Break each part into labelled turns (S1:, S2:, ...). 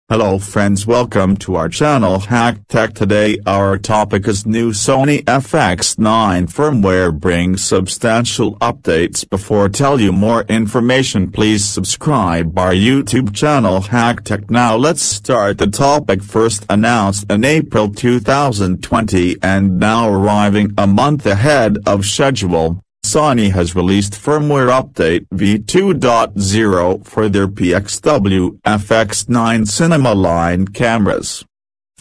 S1: Hello friends, welcome to our channel Hack Tech. Today our topic is new Sony FX9 firmware brings substantial updates. Before tell you more information, please subscribe our YouTube channel Hack Tech. Now let's start the topic. First announced in April 2020 and now arriving a month ahead of schedule, Sony has released firmware update v2.0 for their PXW-FX9 Cinema Line cameras.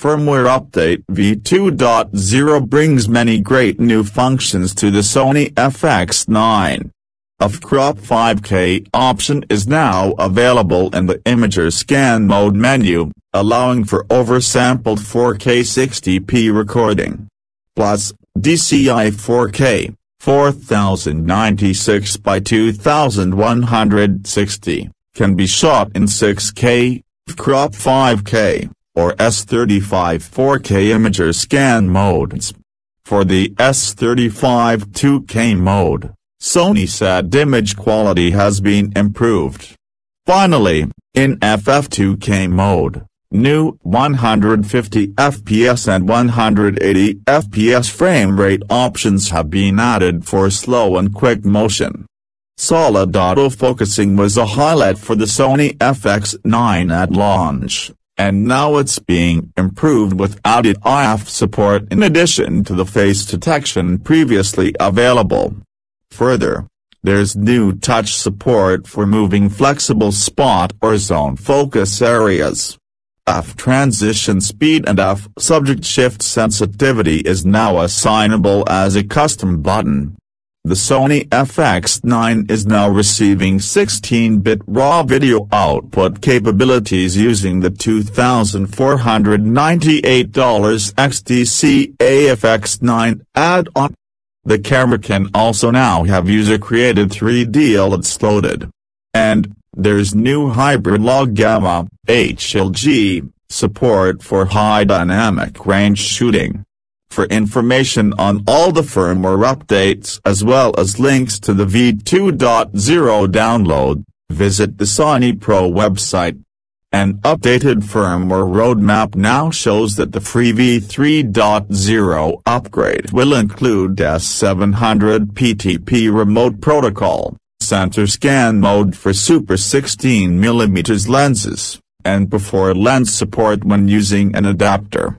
S1: Firmware update v2.0 brings many great new functions to the Sony FX9. FFcrop 5K option is now available in the imager scan mode menu, allowing for oversampled 4K 60p recording. Plus, DCI 4K 4096 by 2160, can be shot in 6K, FFcrop 5K, or S35 4K imager scan modes. For the S35 2K mode, Sony said image quality has been improved. Finally, in FF2K mode, new 150 FPS and 180 FPS frame rate options have been added for slow and quick motion. Solid autofocusing was a highlight for the Sony FX9 at launch, and now it's being improved with added IF support in addition to the face detection previously available. Further, there's new touch support for moving flexible spot or zone focus areas. F transition speed and F subject shift sensitivity is now assignable as a custom button. The Sony FX9 is now receiving 16-bit raw video output capabilities using the $2,498 XDC FX9 add-on. The camera can also now have user-created 3D LEDs loaded. And there's new hybrid log gamma HLG support for high dynamic range shooting. For information on all the firmware updates as well as links to the v2.0 download, visit the Sony Pro website. An updated firmware roadmap now shows that the free v3.0 upgrade will include S700 PTP remote protocol, center scan mode for super 16mm lenses, and before lens support when using an adapter.